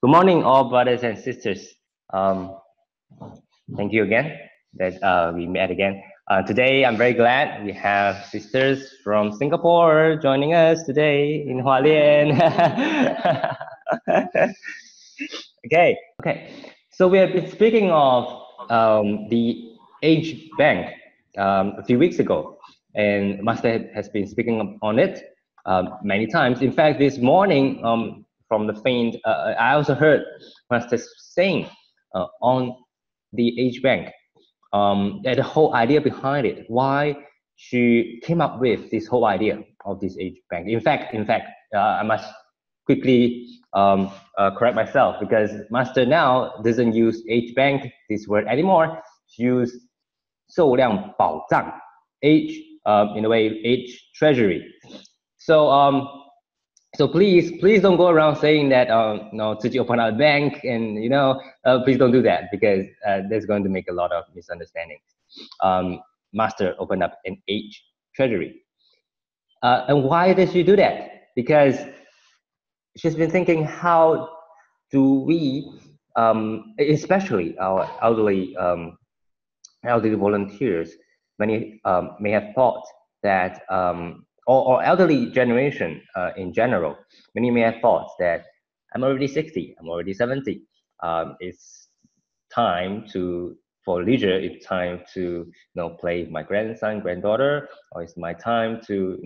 Good morning, all brothers and sisters. Um, Thank you again that we met again. Today, I'm very glad we have sisters from Singapore joining us today in Hualien. Okay. So we have been speaking of the age bank a few weeks ago, and Master has been speaking on it many times. In fact, this morning from the faint, I also heard Master saying on the age bank, the whole idea behind it, why she came up with this whole idea of this age bank. In fact, I must quickly correct myself because Master now doesn't use age bank, this word anymore. She uses 寿量保障, age, in a way, age treasury. So please don't go around saying that no, Tzu Chi open a bank, and please don't do that because that's going to make a lot of misunderstandings. Master opened up an age treasury, and why does she do that? Because she's been thinking, how do we, especially our elderly volunteers, many may have thought that. Or elderly generation in general, many may have thought that I'm already 60, I'm already 70. It's time for leisure. It's time to play with my grandson, granddaughter, or it's my time to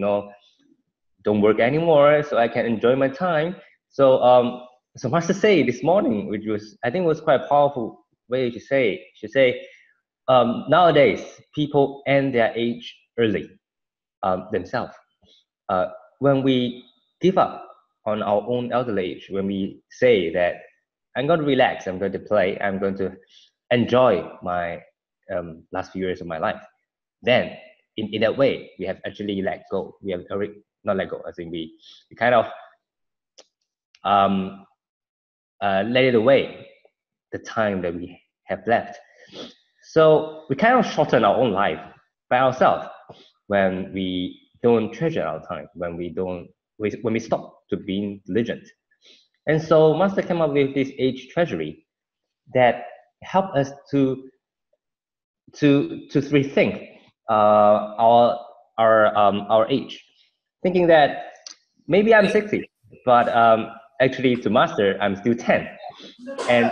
don't work anymore, so I can enjoy my time. So Master say this morning, which was I think was quite a powerful way to say. She say nowadays people end their age early themselves. When we give up on our own elderly age, when we say that I'm going to relax, I'm going to play, I'm going to enjoy my last few years of my life, then in that way, we have actually let go. We have already, not let go, I think we kind of let it away, the time that we have left. So we kind of shorten our own life by ourselves when we don't treasure our time, when we stop to being diligent. And so Master came up with this age treasury that help us to rethink our age, thinking that maybe I'm 60, but actually to Master I'm still 10, and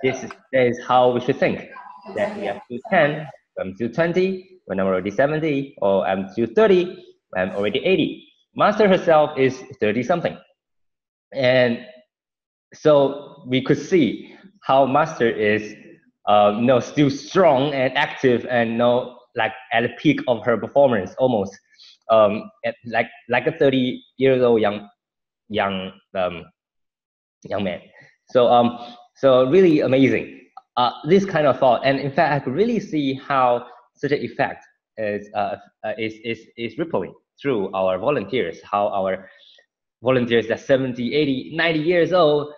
this is how we should think, that we are still 10, I'm still 20 when I'm already 70, or I'm still 30 when I'm already 80. Master herself is 30 something, and so we could see how Master is still strong and active, and like at the peak of her performance, almost like a 30 years old young man. So really amazing, this kind of thought. And in fact, I could really see how such an effect is rippling through our volunteers, how our volunteers that 70, 80, 90 years old,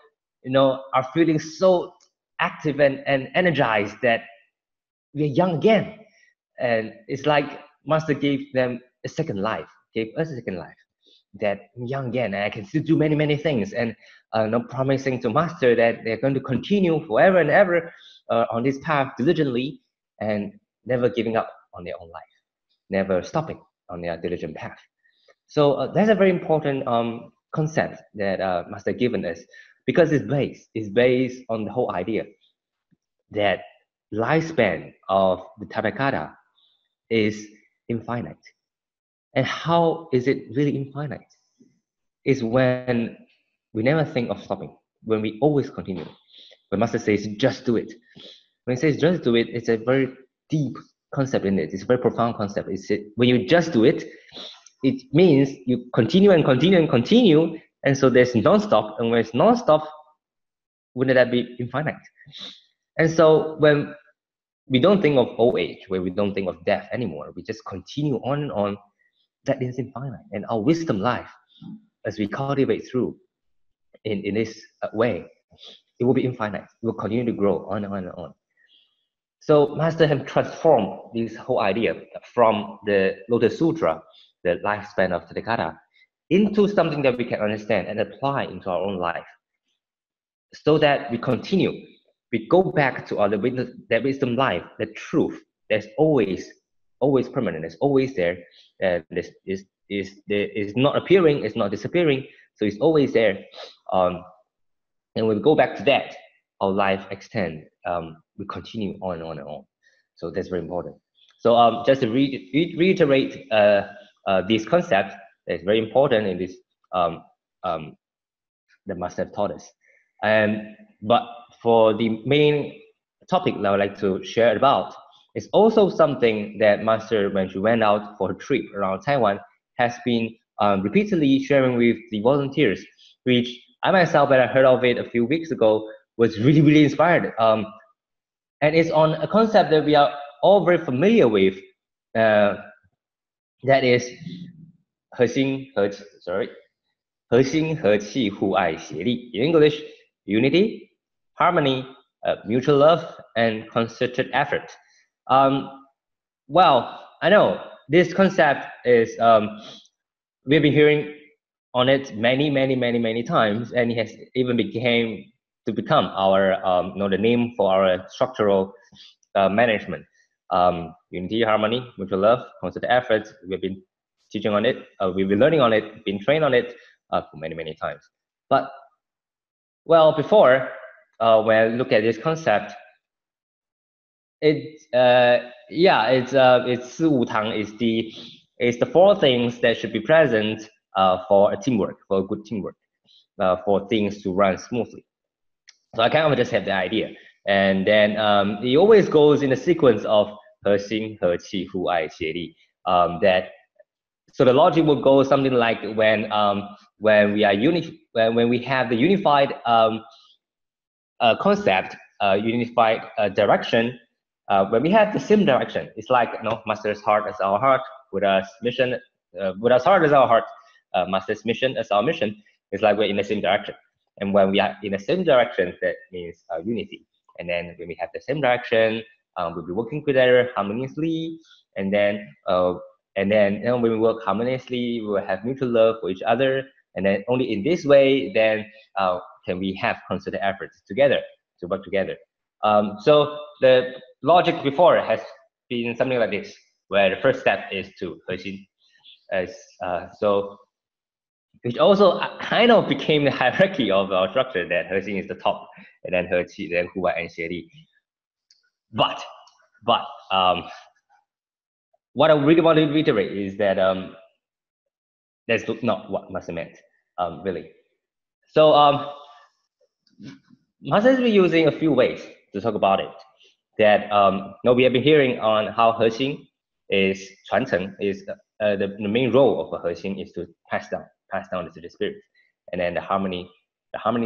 are feeling so active and energized that we're young again. And it's like Master gave them a second life, gave us a second life, that I'm young again and I can still do many, many things. And promising to Master that they're going to continue forever and ever on this path diligently, and never giving up on their own life, never stopping on their diligent path. So that's a very important concept that Master given us, because it's based on the whole idea that lifespan of the Tathagata is infinite. And how is it really infinite? Is when we never think of stopping, when we always continue. When Master says, just do it. When he says just do it, it's a very deep concept in it. It's a very profound concept. When you just do it, it means you continue and continue and continue. And so there's non-stop. And when it's non-stop, wouldn't that be infinite? And so when we don't think of old age, when we don't think of death anymore, we just continue on and on, that is infinite. And our wisdom life, as we cultivate through in this way, it will be infinite. It will continue to grow on and on and on. So Master has transformed this whole idea from the Lotus Sutra, the lifespan of Tathagata, into something that we can understand and apply into our own life. so that we continue. We go back to our that wisdom life, the truth. That's always permanent. It's always there. This is not appearing. It's not disappearing. So it's always there. And when we go back to that, our life extend. We continue on and on and on. So that's very important. So just to reiterate this concept that's very important in this the master have taught us. But for the main topic that I would like to share about, it's also something that master, when she went out for a trip around Taiwan, has been repeatedly sharing with the volunteers, which I myself, when I heard of it a few weeks ago, was really inspired. And it's on a concept that we are all very familiar with, that is 核心和气互爱协力. In English, unity, harmony, mutual love, and concerted effort. Well, I know this concept is we've been hearing on it many times, and it has even become our the name for our structural management. Unity, harmony, mutual love, concerted efforts. We've been teaching on it. We've been learning on it, been trained on it for many times. But well, before when I look at this concept, it's 四无常 is the four things that should be present for a teamwork, for a good teamwork, for things to run smoothly. So I kind of just have the idea, and then it always goes in a sequence of 核心和气互爱协力. That so the logic will go something like when we are when we have the unified concept, unified direction. When we have the same direction, it's like Master's heart as our heart, Buddha's mission, Buddha's heart as our heart, Master's mission as our mission. It's like we're in the same direction. And when we are in the same direction, that means unity. And then when we have the same direction, we'll be working together harmoniously. And then when we work harmoniously, we will have mutual love for each other. And then only in this way, then can we have concerted efforts together to work together. So the logic before has been something like this, where the first step is to 核心, so which also kind of became the hierarchy of our structure, that 核心 is the top, and then 和气, then 互爱 and 协力. But what I really want to reiterate is that that's not what Master meant, really. So Master has been using a few ways to talk about it. That we have been hearing on how 核心 is 传承, is the main role of a 核心 is to pass down to the spirit, and then the harmony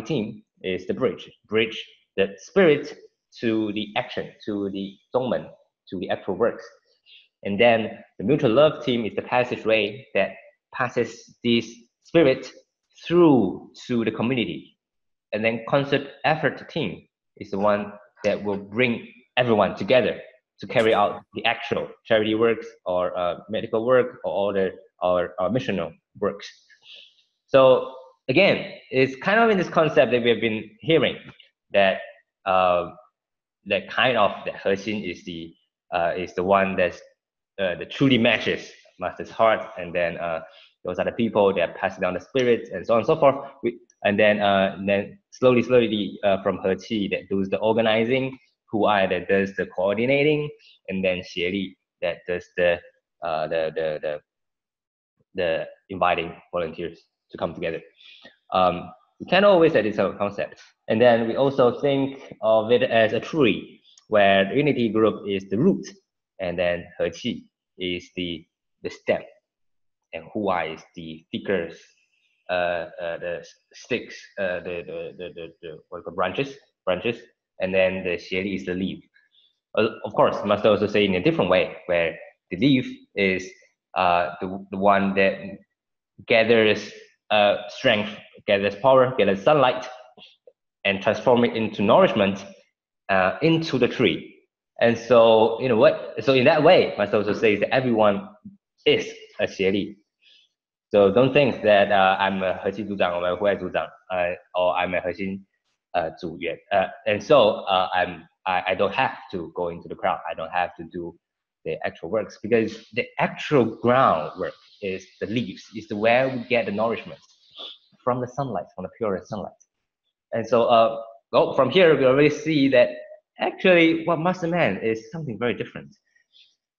team is the bridge the spirit to the action, to the 宗门, to the actual works. And then the mutual love team is the passageway that passes this spirit through to the community. And then concert effort team is the one that will bring everyone together to carry out the actual charity works or medical work or all the missional works. So again, it's kind of in this concept that we have been hearing, that that kind of the 核心 is the one that's that truly matches Master's heart, and then those are the people that pass down the spirits and so on and so forth. And then slowly from 和气 that does the organizing, 互爱 that does the coordinating, and then 协力 that does the inviting volunteers to come together. We can't always say it's a concept. And then we also think of it as a tree, where the unity group is the root, and then 和气 is the stem, and 互爱 is the thicker, the sticks, the branches, and then the 协力 is the leaf. Of course, Master also say in a different way, where the leaf is the one that gathers strength, gathers power, gathers sunlight, and transform it into nourishment into the tree. And so, so in that way, Master also says that everyone is a 协力. So don't think that I'm a 核心组长 or a 互爱组长, or I'm a 核心 Zhu Yuan. And so I don't have to go into the crowd. I don't have to do the actual works, because the actual groundwork is the leaves, is the where we get the nourishment from the sunlight, from the purest sunlight. And so from here we already see that actually what Master Man is something very different.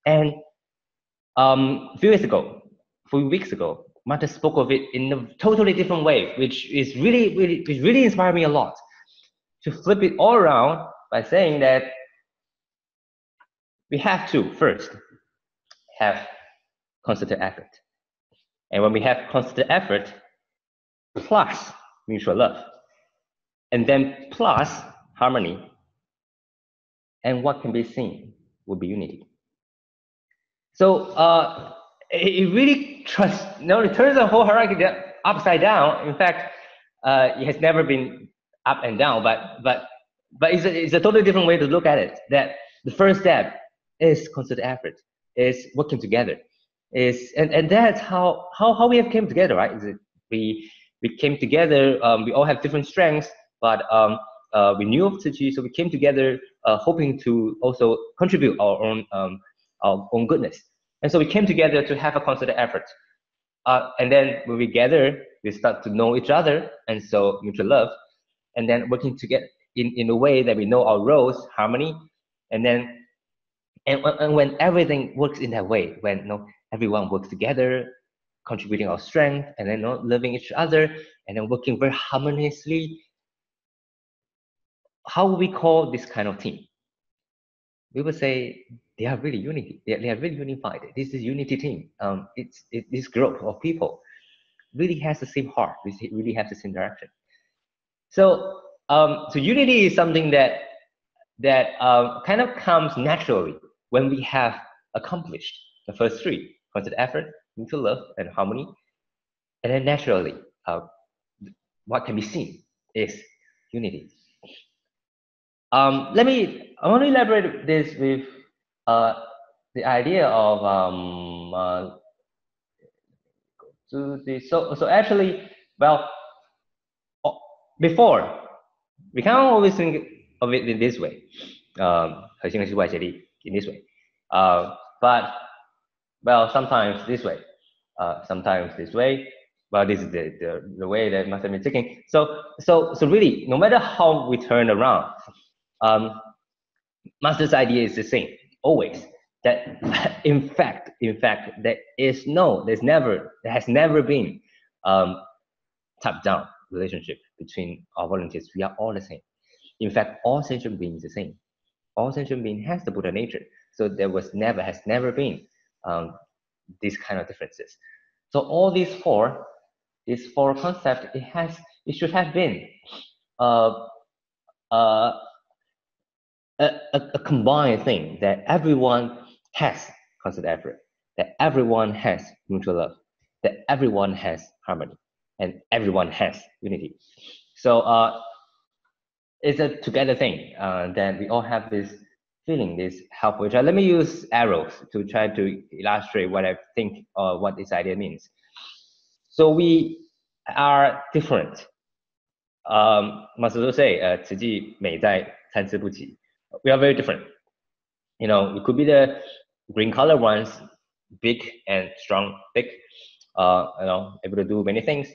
And a few weeks ago, Master spoke of it in a totally different way, which really inspired me a lot, to flip it all around by saying that we have to first have concerted effort. And when we have concerted effort, plus mutual love, and then plus harmony, and what can be seen will be unity. So it really it turns the whole hierarchy upside down. In fact, it has never been up and down, but it's a totally different way to look at it. That the first step is concerted effort, is working together, and that's how we have came together, right? Is it we came together. We all have different strengths, but we knew of Tzu Chi, so we came together, hoping to also contribute our own goodness. And so we came together to have a concerted effort. And then when we gather, we start to know each other, and so mutual love, and then working together in a way that we know our roles, harmony, and then and when everything works in that way, when everyone works together, contributing our strength, and then loving each other, and then working very harmoniously, how we call this kind of team? We would say they are really unity. They are really unified. This is unity team. This group of people really has the same heart. We really have the same direction. So unity is something that kind of comes naturally when we have accomplished the first three: concerted effort, mutual love, and harmony. And then naturally, what can be seen is unity. I want to elaborate this with the idea of so actually, well, before we can't always think of it in this way, in this way, but well, sometimes this way, sometimes this way. Well, this is the way that must have been taken. So really, no matter how we turn around, Master's idea is the same always. That in fact, there has never been top-down relationship between our volunteers. We are all the same. In fact, all sentient beings the same. All sentient beings has the Buddha nature. So there has never been these kind of differences. So all these four concepts, it should have been a combined thing, that everyone has concerted effort, that everyone has mutual love, that everyone has harmony, and everyone has unity. So it's a together thing. That we all have this feeling, this help for each other. Let me use arrows to try to illustrate what I think or what this idea means. So we are different. Master Zhou say, 此际美在参差不齐. We are very different. We could be the green color ones, big and strong, big, able to do many things.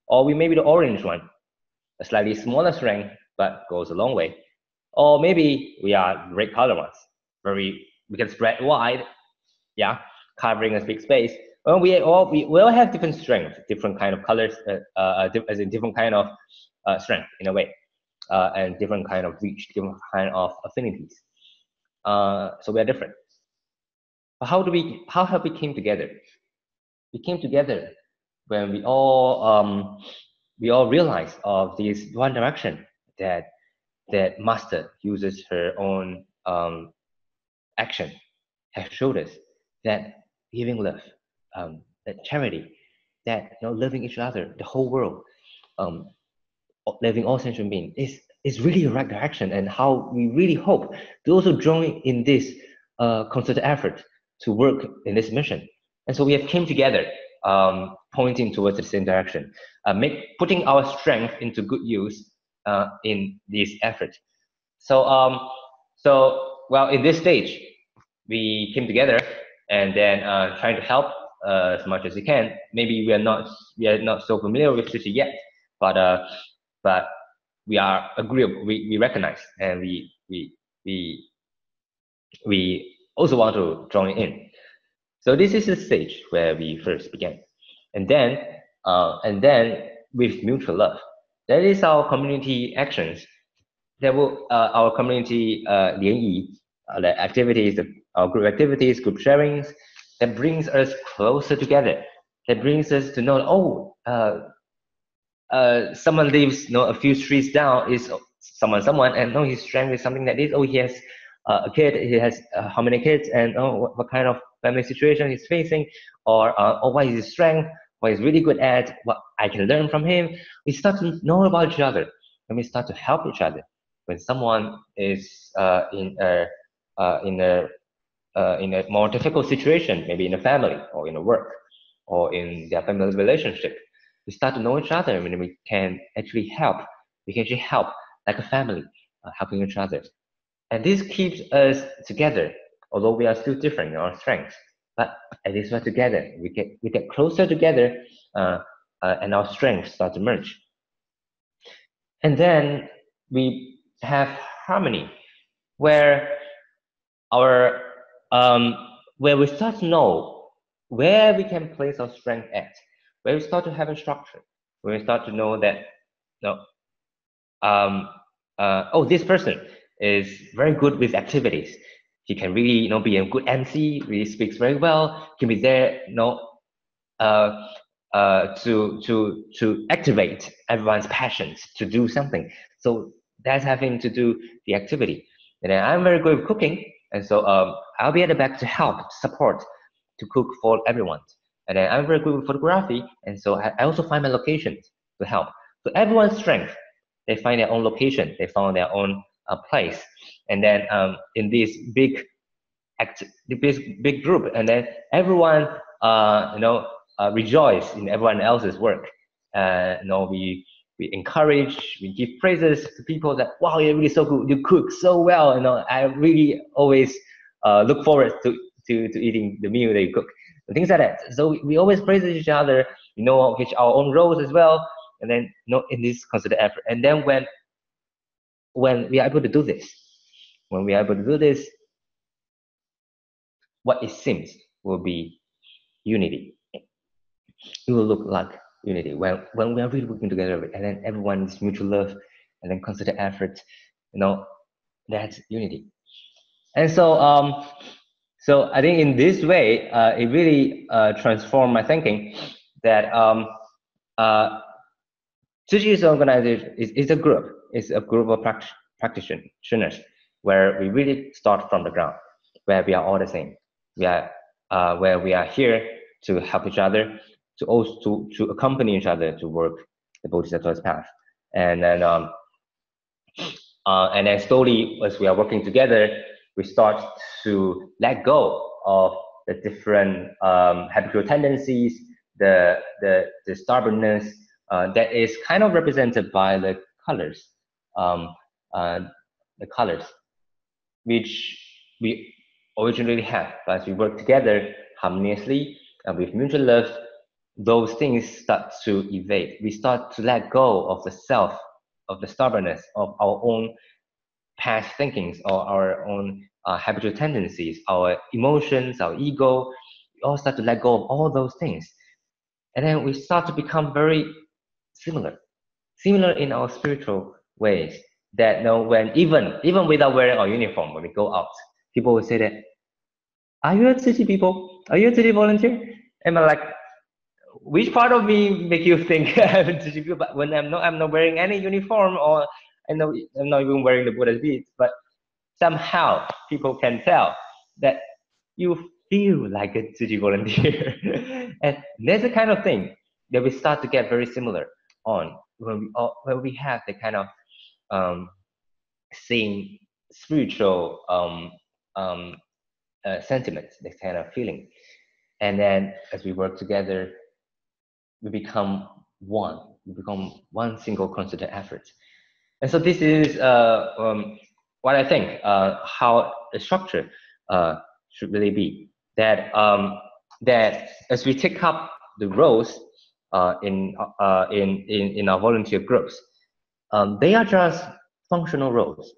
Or we may be the orange one, a slightly smaller strength, but goes a long way. Or maybe we are red color ones, we can spread wide, yeah, covering a big space. Well, we all have different strengths, different kind of colors, as in different kind of strength in a way, and different kind of reach, different kind of affinities. So we are different. But how have we came together? We came together when we all realized of this one direction that Master uses her own action, has showed us that giving love, that charity, that loving each other, the whole world, loving all sentient beings is really the right direction, and how we really hope to also join in this concerted effort to work in this mission. And so we have came together, pointing towards the same direction, putting our strength into good use, in this effort. So well, in this stage, we came together and then trying to help as much as we can. Maybe we are not so familiar with Tzu Chi yet, but we are agreeable. We recognize, and we also want to join in. So this is the stage where we first began, and then with mutual love, that is our community actions. That will our community 联谊, the activities, our group activities, group sharings, that brings us closer together. That brings us to know, someone lives, a few streets down is someone, and know his strength is something that is, he has a kid, he has how many kids, and what kind of family situation he's facing, or what is his strength, what he's really good at, what I can learn from him. We start to know about each other, and we start to help each other. When someone is in a more difficult situation, maybe in a family or in a work or in their family relationship, we start to know each other, and we can actually help. We can actually help like a family, helping each other. And this keeps us together, although we are still different in our strengths. But at least we're together. We get closer together, and our strengths start to merge. And then we have harmony, where where we start to know where we can place our strength at, where we start to have a structure, where we start to know that, this person is very good with activities. He can really, be a good MC, really speaks very well, can be there, to activate everyone's passions to do something. So that's having to do the activity. And then I'm very good with cooking, and so I'll be at the back to help, support, to cook for everyone. And then I'm very good with photography, and so I also find my locations to help. So everyone's strength, they find their own location, they found their own place, and then in this big group, and then everyone rejoice in everyone else's work. We encourage, we give praises to people that, wow, you're really so good, you cook so well. I really always look forward to eating the meal that you cook, and things like that. So we always praise each other, which our own roles as well, and then in this considered effort. And then when we are able to do this, what it seems will be unity. It will look like unity when we are really working together, and then everyone's mutual love, and then consider effort. That's unity. And so so I think in this way, it really transformed my thinking that Tzu Chi's organization is a group. It's a group of practitioners where we really start from the ground, where we are all the same. We are where we are here to help each other, to also to accompany each other to work the Bodhisattva's path. And then slowly, as we are working together, we start to let go of the different habitual tendencies, the stubbornness that is kind of represented by the colors, which we originally had. But as we work together harmoniously with mutual love, those things start to evade. We start to let go of the self, of the stubbornness, of our own past thinkings, or our own habitual tendencies, our emotions, our ego. We all start to let go of all those things. And then we start to become very similar in our spiritual ways. That when even without wearing our uniform, when we go out, people will say that, are you a Tzu Chi people? Are you a Tzu Chi volunteer? And I'm like, which part of me make you think I'm a Tzu Chi people? But when I'm not wearing any uniform, or I'm not even wearing the Buddha's beads, but somehow people can tell that you feel like a Tzu Chi volunteer. And that's the kind of thing that we start to get very similar on when we have the kind of same spiritual sentiments, this kind of feeling. And then as we work together, we become one. We become one single concerted effort. And so this is what I think how the structure should really be. That as we take up the roles in our volunteer groups, they are just functional roles.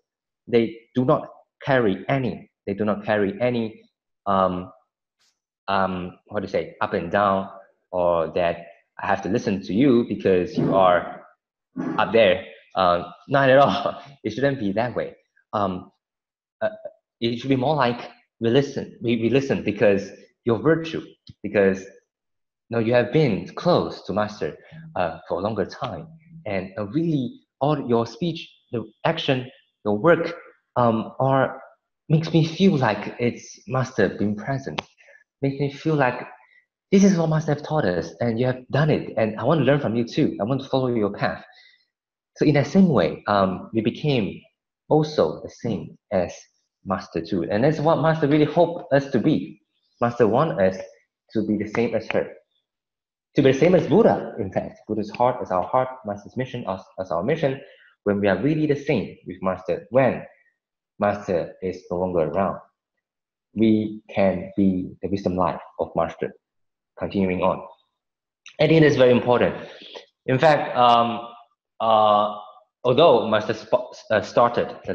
They do not carry any. They do not carry any how to say, up and down, or that I have to listen to you because you are up there. Not at all. It shouldn't be that way. Um, uh, it should be more like we listen. We listen because your virtue, because you have been close to master for a longer time, and really all your speech, the action, your work, are makes me feel like it's master being present. Makes me feel like this is what master have taught us, and you have done it, and I want to learn from you too. I want to follow your path. So in that same way, we became also the same as master too, and that's what master really hoped us to be. Master want us to be the same as her, to be the same as Buddha. In fact, Buddha's heart as our heart, master's mission as our mission. When we are really the same with master, when master is no longer around, we can be the wisdom life of master. Continuing on, I think that's very important. In fact, although Master started the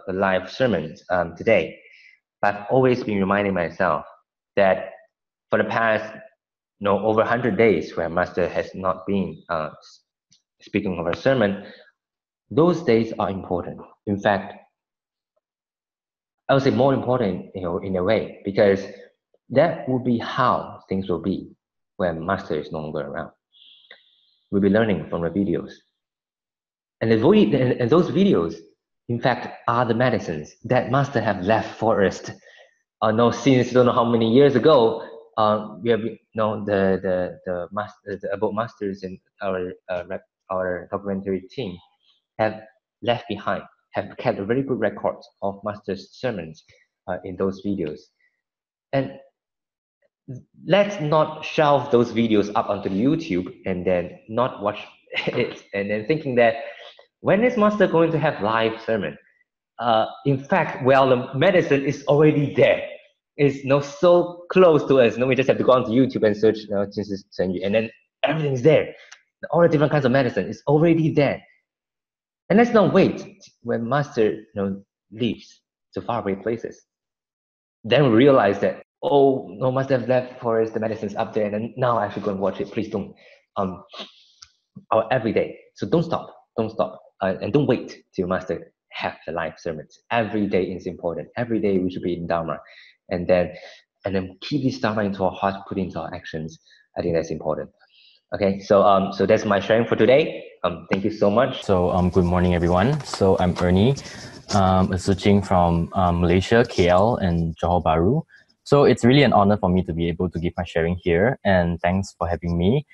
live sermons today, I've always been reminding myself that for the past over 100 days where Master has not been speaking of a sermon, those days are important. In fact, I would say more important, in a way, because that will be how things will be when Master is no longer around. We'll be learning from the videos. And those videos, in fact, are the medicines that Master have left for us. Since don't know how many years ago, we have the above masters and our documentary team have left behind, have kept a very good record of Master's sermons in those videos. And let's not shelve those videos up onto YouTube and then not watch it, and then thinking that when is Master going to have live sermon? In fact, the medicine is already there. It's so close to us. We just have to go onto YouTube and search and then everything's there. All the different kinds of medicine is already there. And let's not wait when Master leaves to faraway places. Then we realize that, oh no, Master have left for us the medicines up there, and then now I should go and watch it. Please don't. Every day. So don't stop, and don't wait till Master have the live sermons. Every day is important. Every day we should be in Dharma, and then keep this Dharma into our heart, put into our actions. I think that's important. Okay, so that's my sharing for today. Thank you so much. So good morning, everyone. So I'm Ernie, a Tzu Chi from Malaysia, KL, and Johor Bahru. So it's really an honor for me to be able to give my sharing here, and thanks for having me.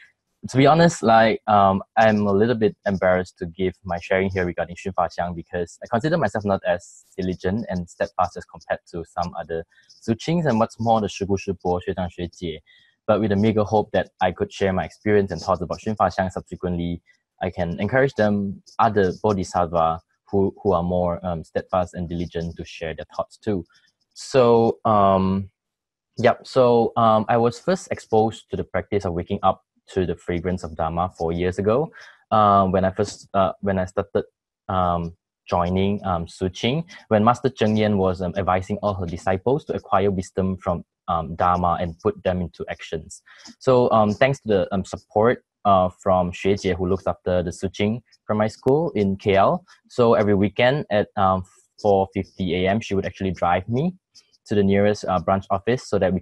To be honest, I'm a little bit embarrassed to give my sharing here regarding Xun Fa Xiang because I consider myself not as diligent and steadfast as compared to some other Tzu Chings and what's more the Shigu Shibo, Xue Zhang Xue Jie. But with a meager hope that I could share my experience and thoughts about Xun Fa Xiang subsequently, I can encourage them, other bodhisattva who are more steadfast and diligent to share their thoughts too. So, I was first exposed to the practice of waking up to the fragrance of Dharma 4 years ago, when I started joining Tzu Chi, when Master Cheng was advising all her disciples to acquire wisdom from Dharma and put them into actions. So thanks to the support from Xue Jie, who looks after the Tzu Chi from my school in KL. So every weekend at 4:50 a.m., she would actually drive me to the nearest branch office so that we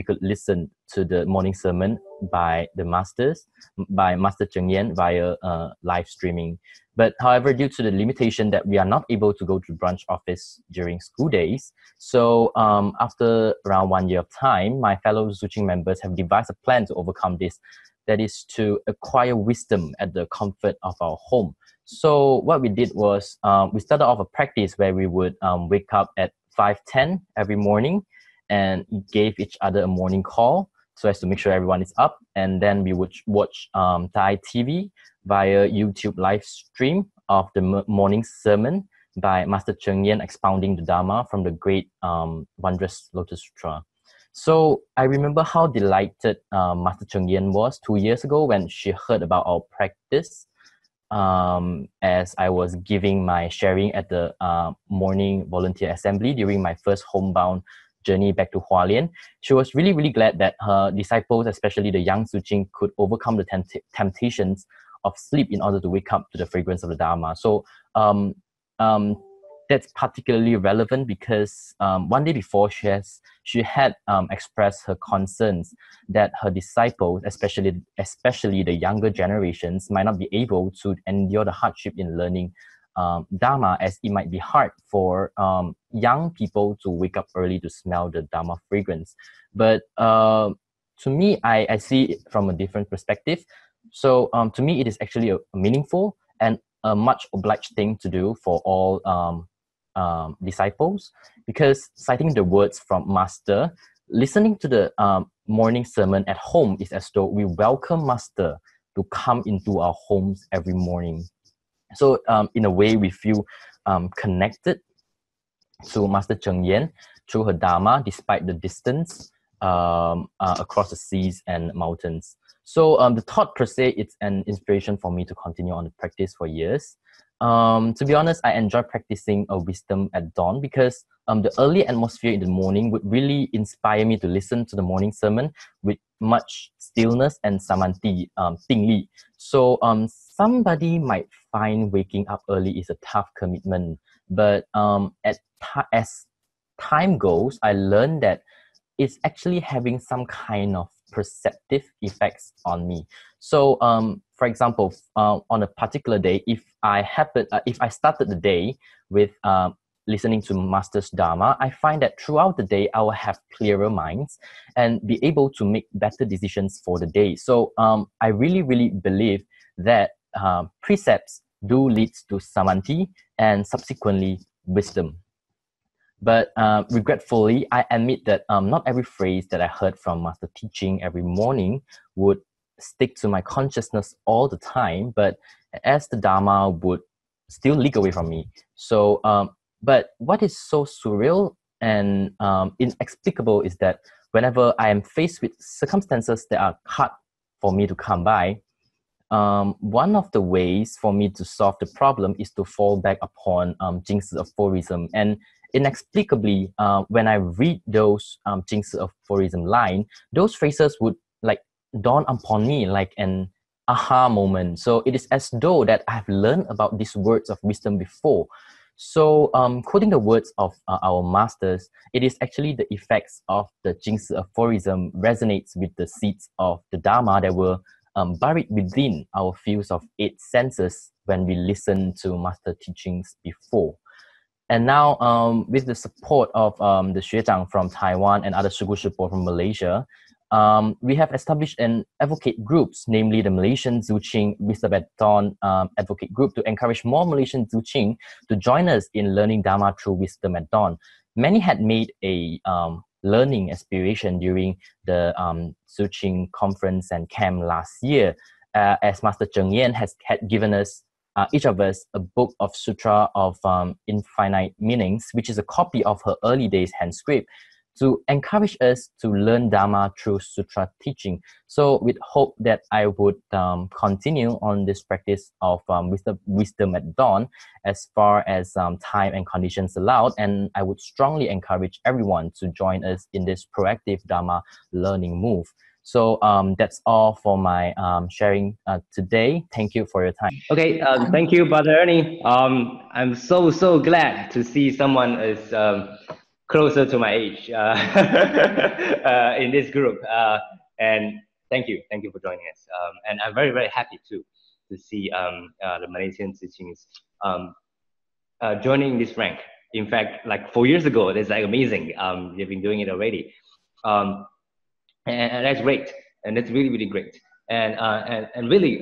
could listen to the morning sermon by Master Cheng Yen via live streaming. But however, due to the limitation that we are not able to go to branch office during school days, so after around 1 year of time, my fellow Tzu Chi members have devised a plan to overcome this. That is to acquire wisdom at the comfort of our home. So what we did was we started off a practice where we would wake up at 5:10 every morning and gave each other a morning call so as to make sure everyone is up. And then we would watch Thai TV via YouTube live stream of the morning sermon by Master Cheng Yen expounding the Dharma from the great Wondrous Lotus Sutra. So I remember how delighted Master Cheng Yen was 2 years ago when she heard about our practice, as I was giving my sharing at the morning volunteer assembly during my first homebound journey back to Hualien. She was really, really glad that her disciples, especially the young Tzu Chi, could overcome the temptations of sleep in order to wake up to the fragrance of the Dharma. So that's particularly relevant because one day before she had expressed her concerns that her disciples, especially the younger generations, might not be able to endure the hardship in learning Dharma, as it might be hard for young people to wake up early to smell the Dharma fragrance. But to me, I see it from a different perspective. So to me, it is actually a meaningful and a much obliged thing to do for all disciples, because citing the words from Master, listening to the morning sermon at home is as though we welcome Master to come into our homes every morning. So in a way, we feel connected to Master Cheng Yen through her Dharma, despite the distance across the seas and mountains. So the thought per se, it's an inspiration for me to continue on the practice for years. To be honest, I enjoy practicing a wisdom at dawn because the early atmosphere in the morning would really inspire me to listen to the morning sermon with much stillness and samadhi, tingli. So somebody might find waking up early is a tough commitment, but as time goes, I learned that it's actually having some kind of perceptive effects on me. So, for example, on a particular day, if I started the day with listening to Master's Dharma, I find that throughout the day, I will have clearer minds and be able to make better decisions for the day. So, I really, really believe that precepts do lead to samadhi and subsequently wisdom. But regretfully, I admit that not every phrase that I heard from Master teaching every morning would stick to my consciousness all the time, but as the Dharma would still leak away from me. So, but what is so surreal and inexplicable is that whenever I am faced with circumstances that are hard for me to come by, one of the ways for me to solve the problem is to fall back upon Jing aphorism. And inexplicably, when I read those Jing aphorism line, those phrases would like dawn upon me like an aha moment. So it is as though that I've learned about these words of wisdom before. So quoting the words of our masters, it is actually the effects of the Jing aphorism resonates with the seeds of the Dharma that were buried within our fields of 8 senses when we listen to Master teachings before. And now, with the support of the Xuezhang from Taiwan and other Sugu Shupo from Malaysia, we have established an advocate groups, namely the Malaysian Tzu Chi Wisdom at Dawn advocate group, to encourage more Malaysian Tzu Chi to join us in learning Dharma through Wisdom at Dawn. Many had made a learning aspiration during the Tzu Chi conference and camp last year, as Master Cheng Yen had given us, each of us, a book of Sutra of Infinite Meanings, which is a copy of her early days handscript, to encourage us to learn Dharma through Sutra teaching. So with hope that I would continue on this practice of wisdom at dawn as far as time and conditions allowed, and I would strongly encourage everyone to join us in this proactive Dharma learning move. So that's all for my sharing today. Thank you for your time. Okay, thank you, Brother Ernie. I'm so glad to see someone is closer to my age in this group. And thank you for joining us. And I'm very happy too to see the Malaysian teachings joining this rank. In fact, like 4 years ago, it's like amazing. They've been doing it already, and that's great. And that's really great. And really,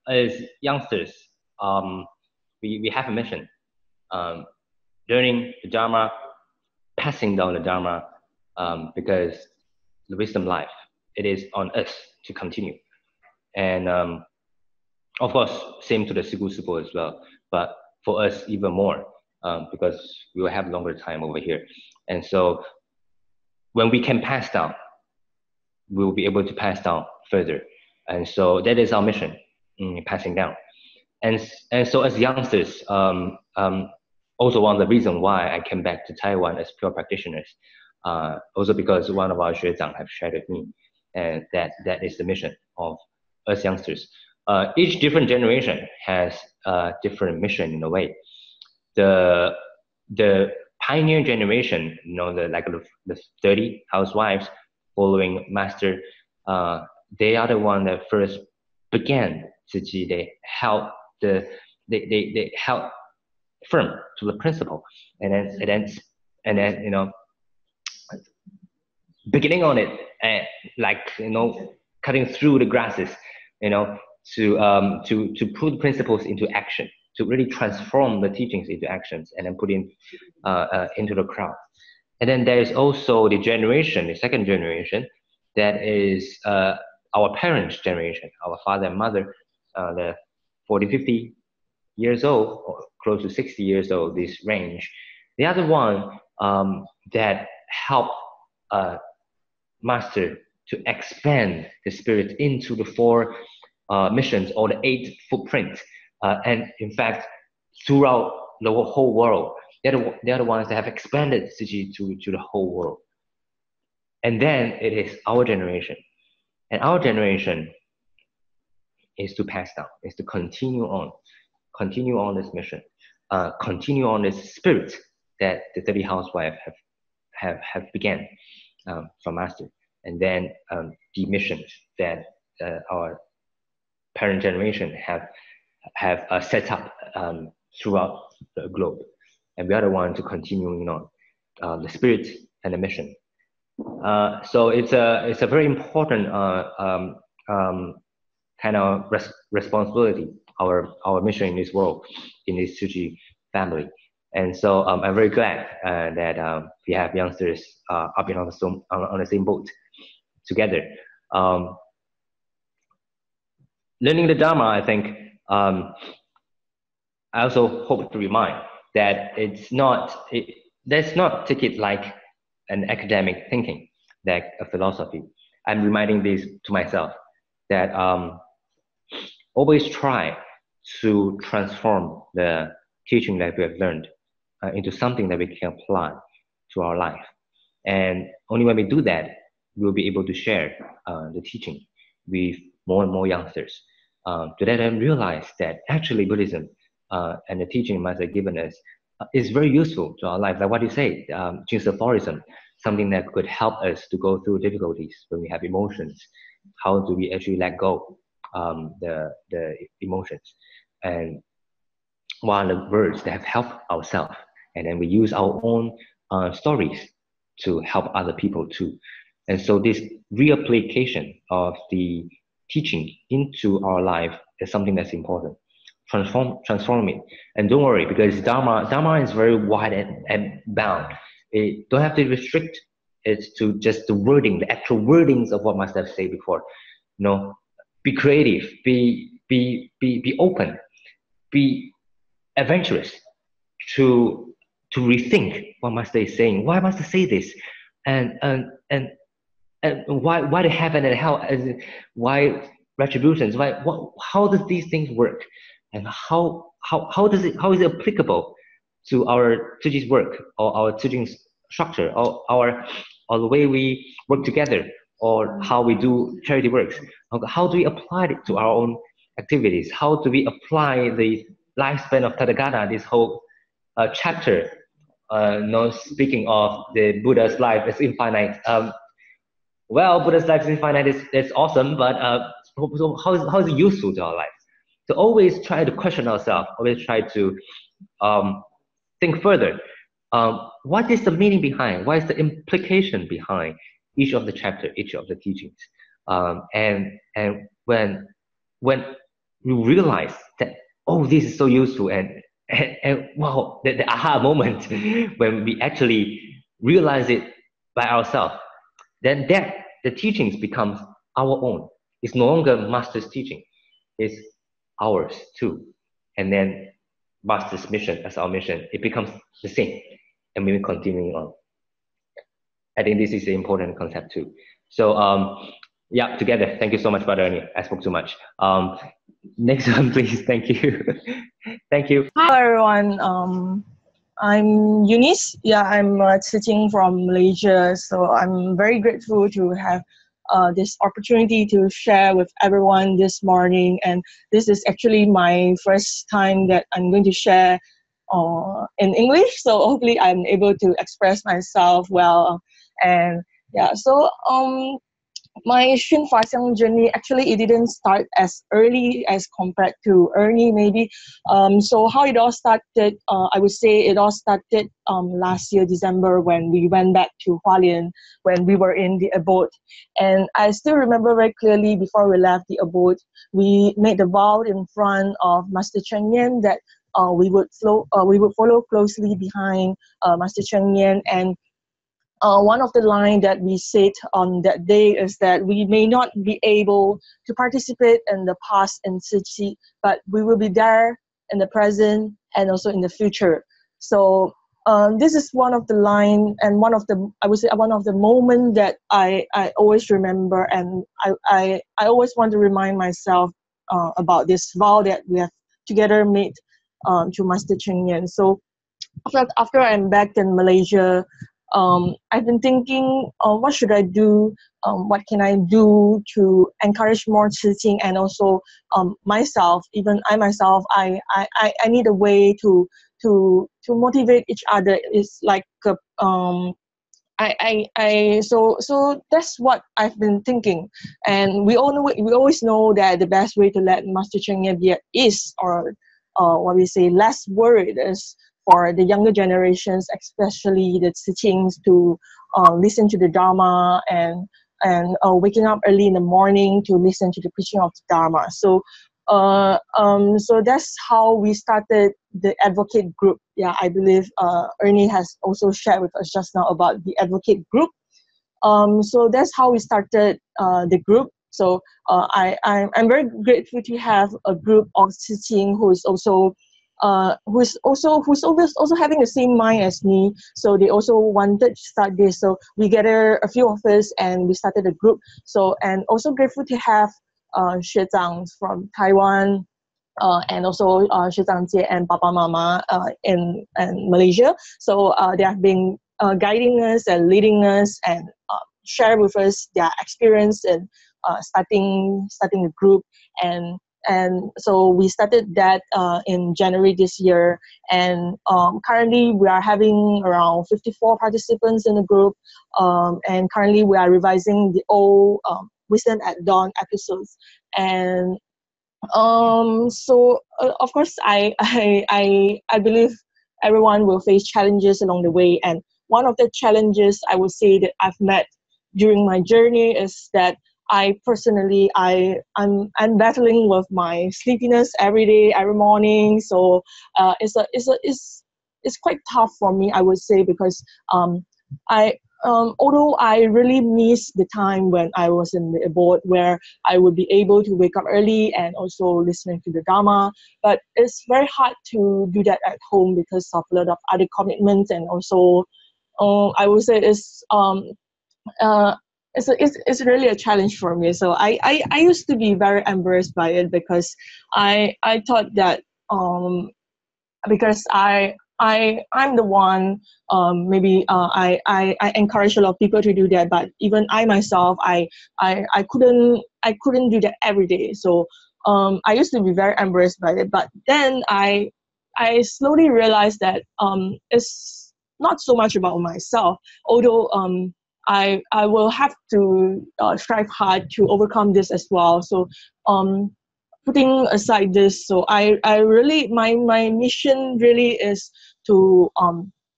as youngsters, we have a mission, learning the Dharma, passing down the Dharma, because the wisdom life, it is on us to continue. And Of course, same to the Siku as well, but for us even more, because we will have longer time over here. And so when we can pass down, we will be able to pass down further. And so that is our mission, passing down. And so as youngsters, also one of the reasons why I came back to Taiwan as pure practitioners, also because one of our Xuezang have shared with me, and that is the mission of us youngsters. Each different generation has a different mission in a way. The pioneer generation, the 30 housewives following master, they are the one that first began Tzu Chi. They held firm to the principle, and then beginning on it, and cutting through the grasses, to put principles into action, to really transform the teachings into actions, and then put into the crowd. And then there is also the second generation, that is our parents' generation, our father and mother, the 40, 50 years old, or close to 60 years old, this range. The other one that helped master to expand the spirit into the 4 missions, or the 8 footprints, and in fact throughout the whole world. They're the ones that have expanded Tzu Chi to the whole world. And then it is our generation, and our generation is to pass down, is to continue on this mission, continue on this spirit that the 30 housewives have began from master, and then the missions that our parent generation have set up throughout the globe, and we are the one to continuing on the spirit and the mission. So it's a very important kind of responsibility, our mission in this world, in this Tzu Chi family. And so I'm very glad that we have youngsters up on the same boat together. Learning the Dharma, I think, I also hope to remind that let's not take it like an academic thinking, like a philosophy. I'm reminding this to myself, that always try to transform the teaching that we have learned into something that we can apply to our life. And only when we do that, we'll be able to share the teaching with more and more youngsters, to let them realize that actually Buddhism and the teaching Master has given us is very useful to our life. Like what you say, Jing's aphorism, something that could help us to go through difficulties when we have emotions. How do we actually let go the emotions? And one of the words that have helped ourselves, and then we use our own stories to help other people too. And so this reapplication of the teaching into our life is something that's important. Transform it. And don't worry, because Dharma is very wide and bound. It don't have to restrict it to just the wording, the actual wordings of what Master said before. Be creative, be open, be adventurous to rethink what Master is saying. Why Master say this? And why the heaven and hell? Why retributions? How does these things work? And how is it applicable to our Tzu Chi's work, or our Tzu Chi's structure, or the way we work together, or how we do charity works? How do we apply it to our own activities? How do we apply the lifespan of Tathagata, this whole chapter? Speaking of the Buddha's life is infinite. Buddha's life is infinite. It's awesome, but so how is it useful to our life? So always try to question ourselves. Always try to think further. What is the meaning behind? What is the implication behind each of the chapter, each of the teachings? And when you realize that, this is so useful, and wow, the aha moment when we actually realize it by ourselves, then the teachings becomes our own. It's no longer Master's teaching. It's ours too. And then Master's mission as our mission, it becomes the same, and we will continue on. I think this is an important concept too. So yeah, together. Thank you so much, Brother Ernie. I spoke too much. Next one, please. Thank you. Thank you. Hi everyone. I'm Eunice. Yeah, I'm sitting from Malaysia. So I'm very grateful to have this opportunity to share with everyone this morning. And this is actually my first time that I'm going to share in English. So hopefully I'm able to express myself well. And yeah, so my Xun Fa Xiang journey, actually it didn't start as early as compared to Ernie maybe. So how it all started, I would say it all started last year December when we went back to Hualien, when we were in the abode. And I still remember very clearly before we left the abode, we made the vow in front of Master Cheng that we would follow closely behind Master Cheng, and one of the lines that we said on that day is that we may not be able to participate in the past in Tzu Chi, but we will be there in the present and also in the future. So this is one of the line and one of the moment that I always remember, and I always want to remind myself about this vow that we have together made to Master Cheng. So after I'm back in Malaysia, I've been thinking, what should I do? What can I do to encourage more teaching, and also myself, even I myself, I need a way to motivate each other. It's like so that's what I've been thinking, and we always know that the best way to let Master Cheng is, or what we say, less worried, is for the younger generations, especially the teachings, to listen to the Dharma and waking up early in the morning to listen to the preaching of the Dharma. So so that's how we started the advocate group. Yeah, I believe Ernie has also shared with us just now about the advocate group. So that's how we started the group. So I'm very grateful to have a group of teaching who's also having the same mind as me. So they also wanted to start this. So we gathered a few of us and we started a group. So, and also grateful to have Xue Zhangs from Taiwan, and also Xue Zhang Jie and Papa Mama in Malaysia. So they have been guiding us and leading us and share with us their experience in starting a group. And so we started that in January this year, and currently we are having around 54 participants in the group, and currently we are revising the old Wisdom at Dawn episodes. And so of course I believe everyone will face challenges along the way, and one of the challenges I would say that I've met during my journey is that I personally, I'm battling with my sleepiness every day, every morning. So it's quite tough for me, I would say, because although I really miss the time when I was in the abode where I would be able to wake up early and also listening to the Dharma, but it's very hard to do that at home because of a lot of other commitments, and also I would say it's really a challenge for me. So I used to be very embarrassed by it because I thought that because I'm the one, maybe I encourage a lot of people to do that, but even I myself I couldn't do that every day. So I used to be very embarrassed by it, but then I slowly realized that it's not so much about myself, although I will have to strive hard to overcome this as well. So putting aside this, so I really, my mission really is to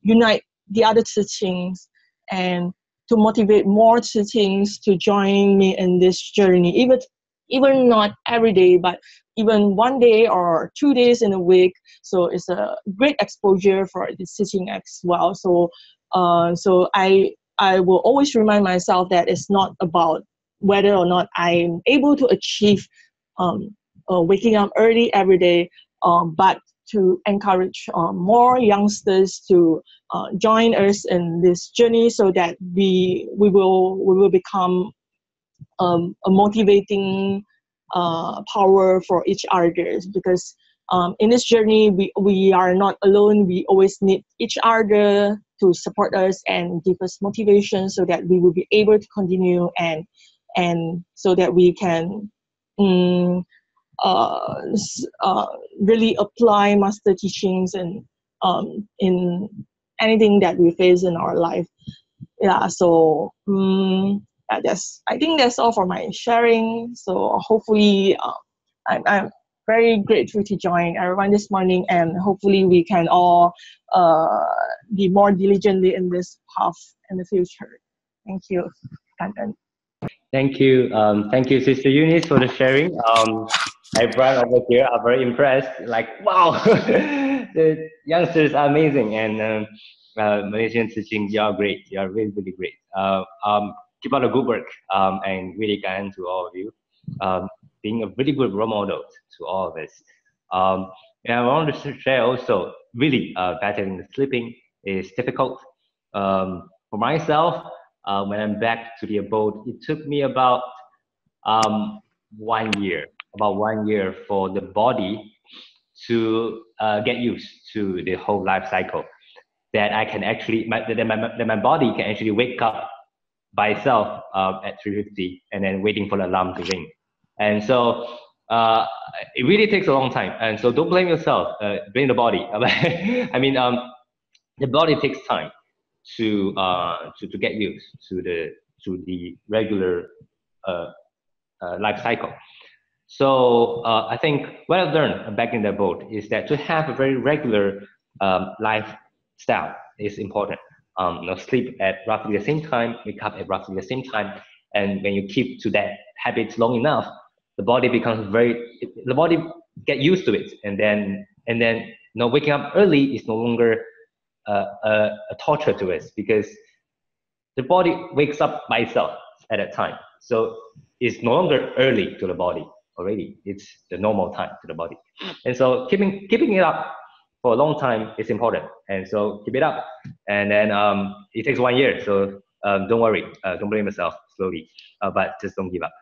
unite the other teachings and to motivate more teachings to join me in this journey, even not every day, but even 1 day or 2 days in a week. So it's a great exposure for the teaching as well. So so I will always remind myself that it's not about whether or not I'm able to achieve waking up early every day, but to encourage more youngsters to join us in this journey, so that we will become a motivating power for each others. Because in this journey, we are not alone. We always need each other to support us and give us motivation, so that we will be able to continue, and so that we can really apply master teachings and in anything that we face in our life. Yeah, so I think that's all for my sharing. So hopefully I'm very grateful to join everyone this morning, and hopefully we can all be more diligently in this path in the future. Thank you. Thank you, Sister Eunice, for the sharing. Everyone over here are very impressed. Like, wow, the youngsters are amazing, and Malaysian teaching, you are great. You are really, really great. Keep up the good work, and really kind to all of you. Being a really good role model to all of us. And I want to share also, really, battling the sleeping is difficult. For myself, when I'm back to the abode, it took me about 1 year, for the body to get used to the whole life cycle. That I can actually, that my body can actually wake up by itself at 3:50 and then waiting for the alarm to ring. And so it really takes a long time. And so don't blame yourself, blame the body. I mean, the body takes time to get used to the regular life cycle. So I think what I've learned back in the boat is that to have a very regular lifestyle is important. Sleep at roughly the same time, wake up at roughly the same time, and when you keep to that habit long enough, the body becomes the body get used to it, and then waking up early is no longer a torture to us, because the body wakes up by itself at that time. So it's no longer early to the body already. It's the normal time to the body. And so keeping it up for a long time is important. And so keep it up. And then it takes 1 year. So don't worry. Don't blame yourself slowly. But just don't give up.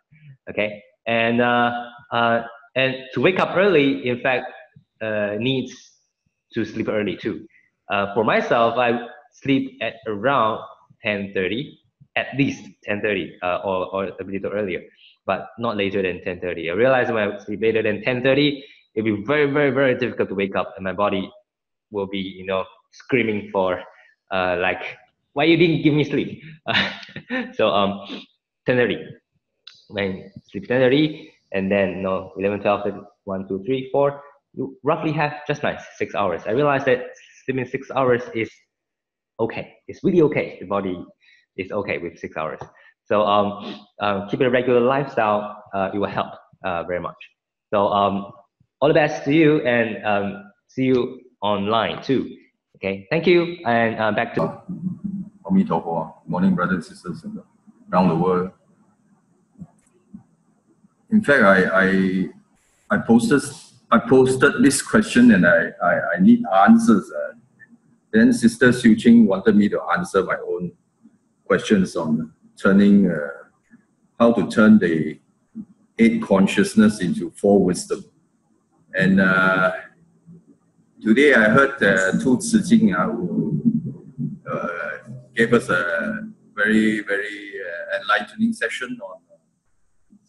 Okay? And to wake up early, in fact, needs to sleep early too. For myself, I sleep at around 10:30, at least 10:30, or a little earlier, but not later than 10:30. I realize when I sleep later than 10:30, it'll be very, very, very difficult to wake up, and my body will be, screaming for, like, why you didn't give me sleep? So 10:30, when sleep 10:30, and then 11, 12, 1, 2, 3, 4, you roughly have just nice 6 hours. I realized that sleeping 6 hours is okay. It's really okay. The body is okay with 6 hours. So keeping a regular lifestyle, it will help very much. So all the best to you, and see you online too. Okay, thank you, and back to morning, brothers and sisters around the world. In fact, I posted this question, and I need answers. Then Sister Tzu Chi wanted me to answer my own questions on turning, how to turn the 8 consciousness into 4 wisdom. And today I heard Tzu Chi who gave us a very, very enlightening session on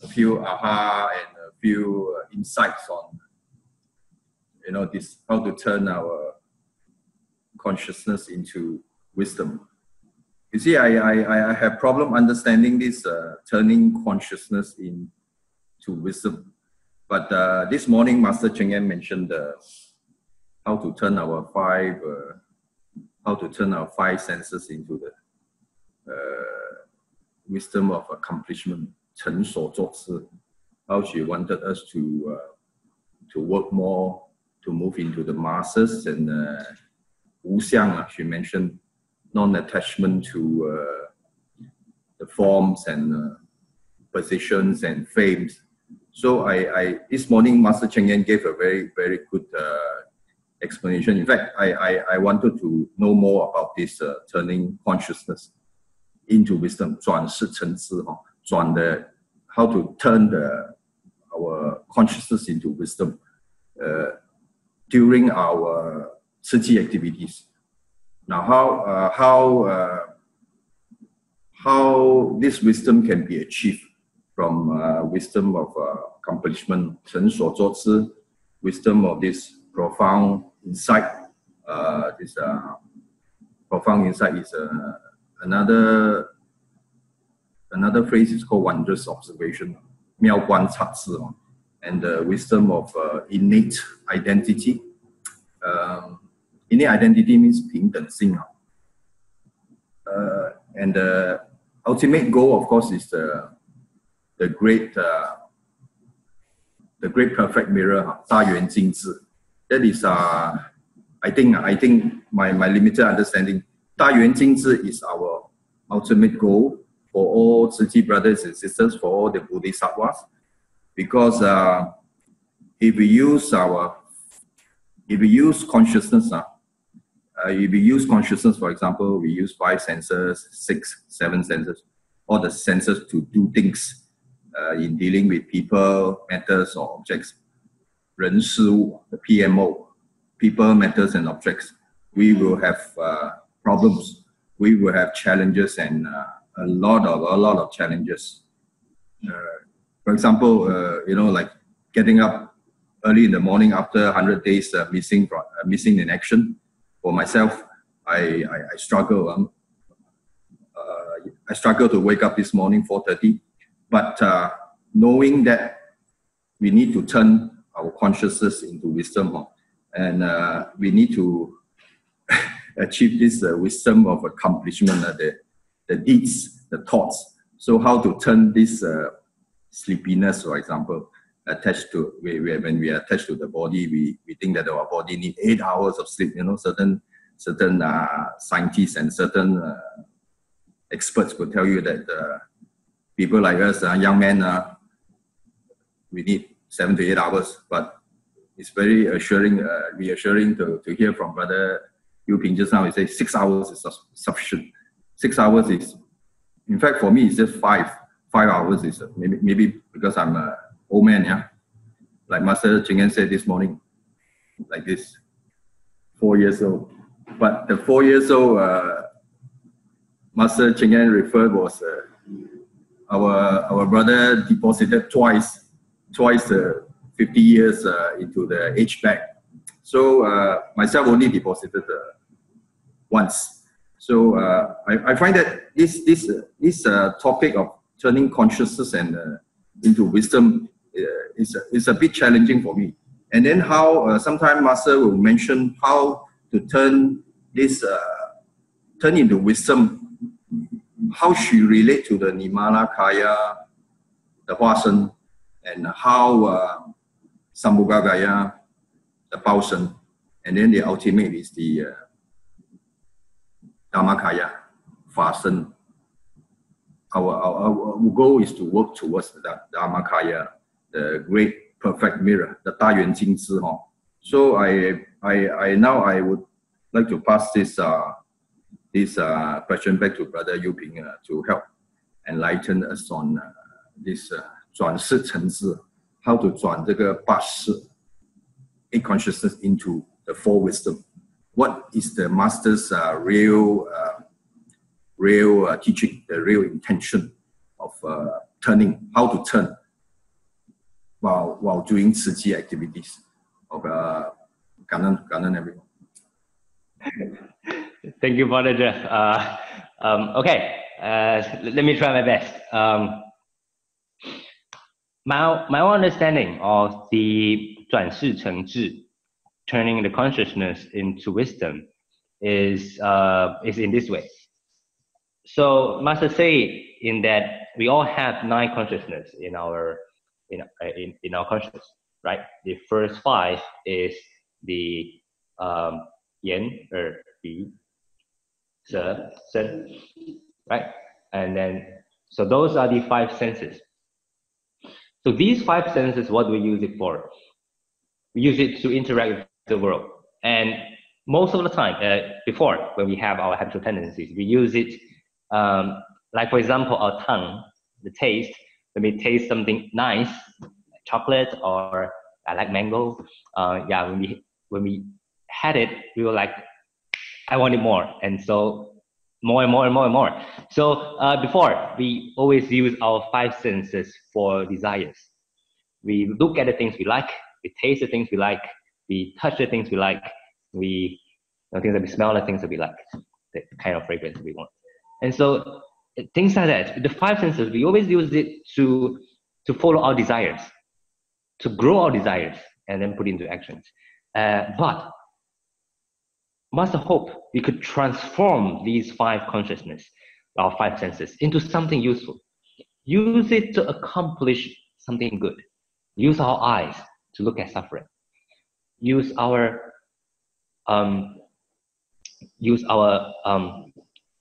a few aha and a few insights on, this, how to turn our consciousness into wisdom. You see, I have problem understanding this turning consciousness into wisdom. But this morning, Master Cheng mentioned how to turn our 5 senses into the wisdom of accomplishment. Cheng所做事. How she wanted us to work more, to move into the masses, and 无相, she mentioned non-attachment to the forms and positions and fames. So this morning, Master Cheng gave a very, very good explanation. In fact, I wanted to know more about this turning consciousness into wisdom, 转世成智, how to turn our consciousness into wisdom during our Tzu Chi activities. Now, how this wisdom can be achieved from wisdom of accomplishment, 成所作之, wisdom of this profound insight. This profound insight is another phrase is called wondrous observation, 妙观察智, and the wisdom of innate identity. Innate identity means 平等性. And the ultimate goal, of course, is the great perfect mirror, 大圆镜智. That is, I think my limited understanding, 大圆镜智 is our ultimate goal for all Tzu Chi brothers and sisters, for all the Bodhisattvas, because if we use consciousness, if we use consciousness, for example, we use 5 senses, 6, 7 senses, all the senses to do things in dealing with people, matters, or objects. 人事物, the PMO, people, matters, and objects. We will have problems. We will have challenges, and a lot of challenges. For example, like getting up early in the morning after 100 days missing in action. For myself, I struggle. I struggle to wake up this morning 4:30, but knowing that we need to turn our consciousness into wisdom, and we need to achieve this wisdom of accomplishment, the deeds, the thoughts. So how to turn this sleepiness, for example, attached to when we are attached to the body, we think that our body needs 8 hours of sleep. Certain scientists and certain experts will tell you that people like us, young men, we need 7 to 8 hours. But it's very reassuring to hear from Brother Yu Ping just now. He says 6 hours is sufficient. 6 hours is, in fact, for me, it's just 5. 5 hours is maybe because I'm an old man, yeah. Like Master Cheng said this morning, like this, 4 years old. But the 4 years old Master Cheng referred was our brother deposited twice 50 years into the age bag. So myself only deposited once. So I find that this topic of turning consciousness and into wisdom is a bit challenging for me. And then how sometimes Master will mention how to turn this turn into wisdom. How she relate to the Nimala Kaya, the Huashen, and how Sambhuga Gaya, the Baoshen, and then the ultimate is the Dhammakaya, Fasen. Our goal is to work towards the Dhammakaya, the great perfect mirror, the 大圆镜智. So now I would like to pass this question back to Brother Yu Ping to help enlighten us on this 转世成智, how to 转这个八世 8 consciousness into the 4 wisdom. What is the Master's real teaching, the real intention of turning, how to turn while doing Tzu Chi activities of Ganan everyone. Thank you, Brother Jeff. Okay, let me try my best. My understanding of the 转世成智, turning the consciousness into wisdom, is in this way. So Master say in that we all have 9 consciousness in our consciousness, right? The first 5 is the yin or bi, se, sen, right? And then so those are the 5 senses. So these five senses, what do we use it for? We use it to interact with the world. And most of the time, before, when we have our habitual tendencies, we use it, like for example, our tongue, the taste. When we taste something nice, like chocolate, or I like mango, yeah, when we had it, we were like, I want it more. And so more and more and more and more. So before, we always use our five senses for desires. We look at the things we like, we taste the things we like, we touch the things we like, we things that we smell, the things that we like, the kind of fragrance we want. And so things like that, the five senses, we always use it to follow our desires, to grow our desires, and then put into actions. But Master hope we could transform these five consciousness, our five senses, into something useful. Use it to accomplish something good. Use our eyes to look at suffering. Use our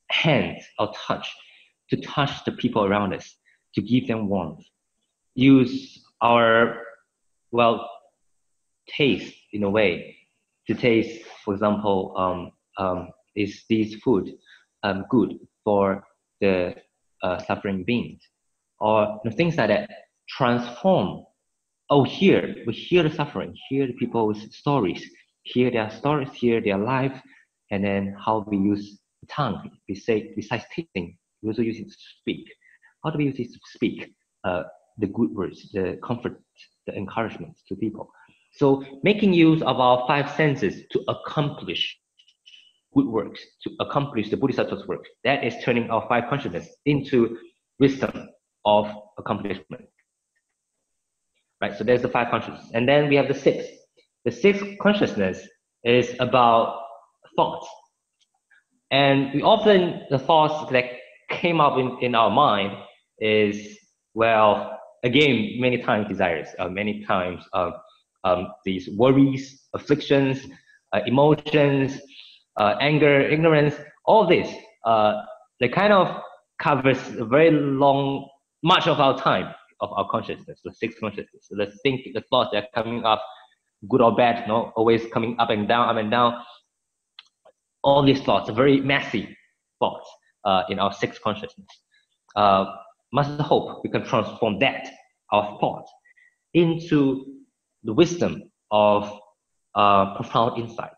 hands, our touch, to touch the people around us, to give them warmth. Use our, well, taste in a way, to taste, for example, is this food good for the suffering beings? Or things like that. Transform. Oh, here, we hear the suffering, hear the people's stories, hear their stories, hear their life, and then how we use the tongue. We say, besides tasting, we also use it to speak. How do we use it to speak? The good words, the comfort, the encouragement to people. So making use of our five senses to accomplish good works, to accomplish the Bodhisattva's work, that is turning our five consciousness into wisdom of accomplishment. Right, so there's the five consciousness. And then we have the sixth. The sixth consciousness is about thoughts. And we often, the thoughts that came up in our mind is, well, again, many times desires, many times these worries, afflictions, emotions, anger, ignorance, all this, they kind of covers a very long, much of our time, of our consciousness, the sixth consciousness. So the thoughts that are coming up, good or bad, always coming up and down, up and down. All these thoughts are very messy thoughts in our sixth consciousness. Must hope we can transform that, our thought, into the wisdom of profound insight,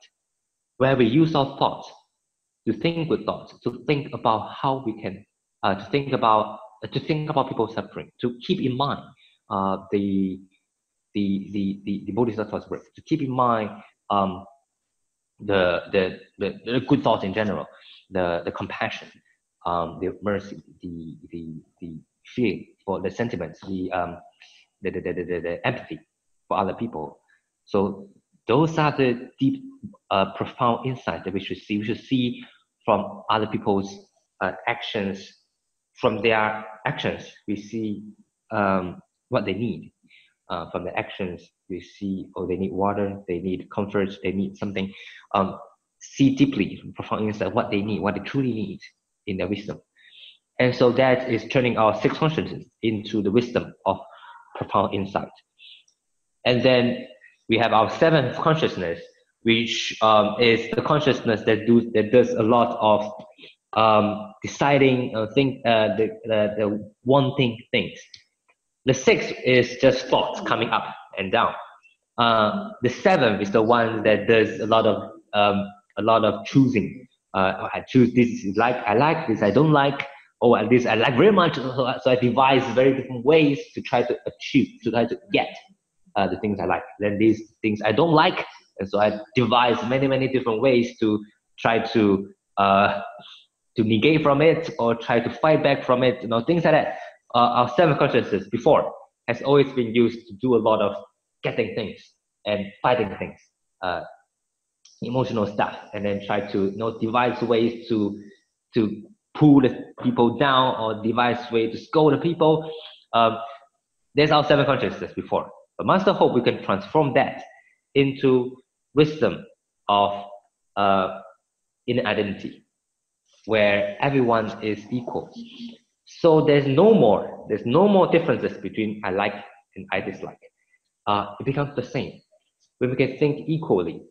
where we use our thoughts to think good thoughts, to think about how we can, to think about people's suffering, to keep in mind the Bodhisattva's work, to keep in mind the good thoughts in general, the compassion, the mercy, the feeling for the sentiments, the empathy for other people. So those are the deep, profound insights that we should see. We should see from other people's actions. From their actions, we see what they need. From the actions, we see, oh, they need water, they need comfort, they need something. See deeply, profound insight, what they need, what they truly need in their wisdom. And so that is turning our sixth consciousness into the wisdom of profound insight. And then we have our seventh consciousness, which is the consciousness that does a lot of deciding, the wanting things. The sixth is just thoughts coming up and down. The seventh is the one that does a lot of choosing. I choose this, I like this, I don't like. Oh, this I like very much. So I devise very different ways to try to achieve, to try to get the things I like. Then these things I don't like, and so I devise many different ways to try to negate from it or try to fight back from it. Things like that. Our seventh consciousness before has always been used to do a lot of getting things and fighting things, emotional stuff, and then try to devise ways to pull the people down or devise way to scold the people. There's our seven consciousness before. But Master hope we can transform that into wisdom of inner identity, where everyone is equal. So there's no more differences between I like and I dislike. It becomes the same. When we can think equally,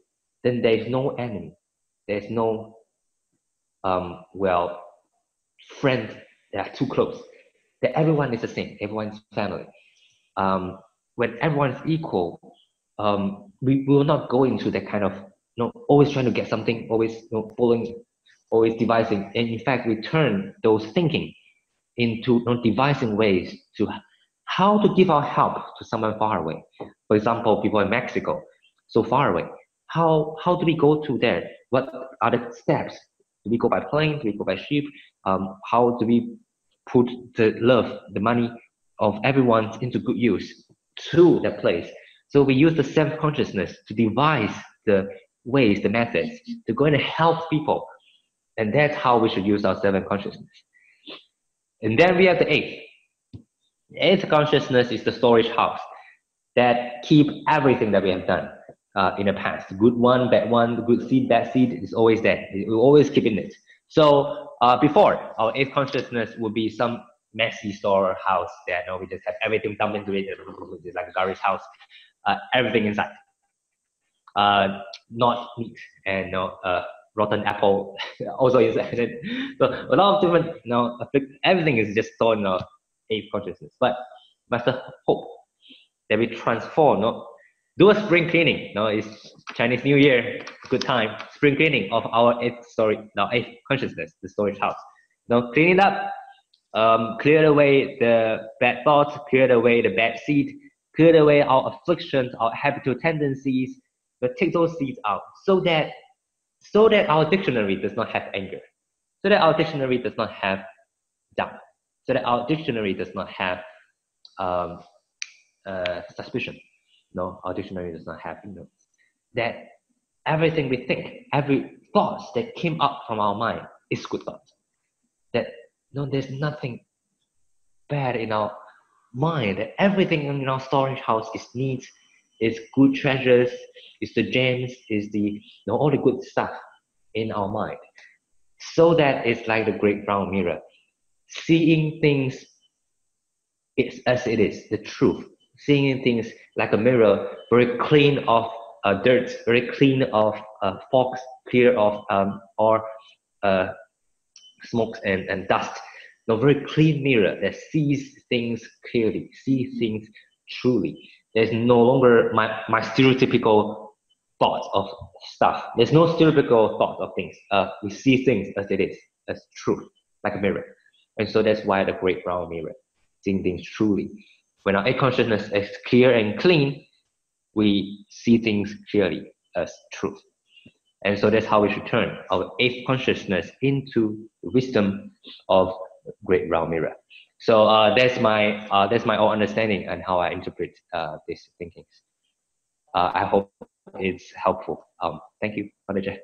then there is no enemy. There's no friend that are too close. That everyone is the same. Everyone's family. When everyone is equal, we will not go into that kind of always trying to get something, always following, always devising. And in fact, we turn those thinking into devising ways to how to give our help to someone far away. For example, people in Mexico, so far away. How do we go to there? What are the steps? Do we go by plane? Do we go by ship? How do we put the love, the money of everyone into good use to that place? So we use the self-consciousness to devise the ways, the methods to go and help people. And that's how we should use our self-consciousness. And then we have the eighth. The eighth consciousness is the storage house that keep everything that we have done in the past. The good one, bad one, the good seed, bad seed is always there. We always keep in it. So before, our eighth consciousness would be some messy storehouse that we just have everything dumped into it. It's like a garbage house. Everything inside. Not meat and rotten apple also inside it. So a lot of different, everything is just stored in our eighth consciousness. But Master hope that we transform, do a spring cleaning. It's Chinese New Year, good time. Spring cleaning of our eighth consciousness, the storage house. Clean it up, clear away the bad thoughts, clear away the bad seed, clear away our afflictions, our habitual tendencies, but take those seeds out so that our dictionary does not have anger, so that our dictionary does not have doubt, so that our dictionary does not have suspicion. No, our dictionary does not have ignorance. That everything we think, every thought that came up from our mind is good thoughts. That there's nothing bad in our mind. That everything in our storage house is neat, is good treasures, is the gems, is the all the good stuff in our mind. So that it's like the great brown mirror, seeing things as it is, the truth. Seeing things like a mirror, very clean of dirt, very clean of fogs, clear of smokes and dust. Very clean mirror that sees things clearly, sees things truly. There's no longer my stereotypical thoughts of stuff. There's no stereotypical thoughts of things. We see things as it is, as truth, like a mirror. And so that's why the great brown mirror, seeing things truly. When our eighth consciousness is clear and clean, we see things clearly as truth. And so that's how we should turn our eighth consciousness into the wisdom of great round mirror. So that's my own understanding and how I interpret these thinkings. I hope it's helpful. Thank you, Father Jay.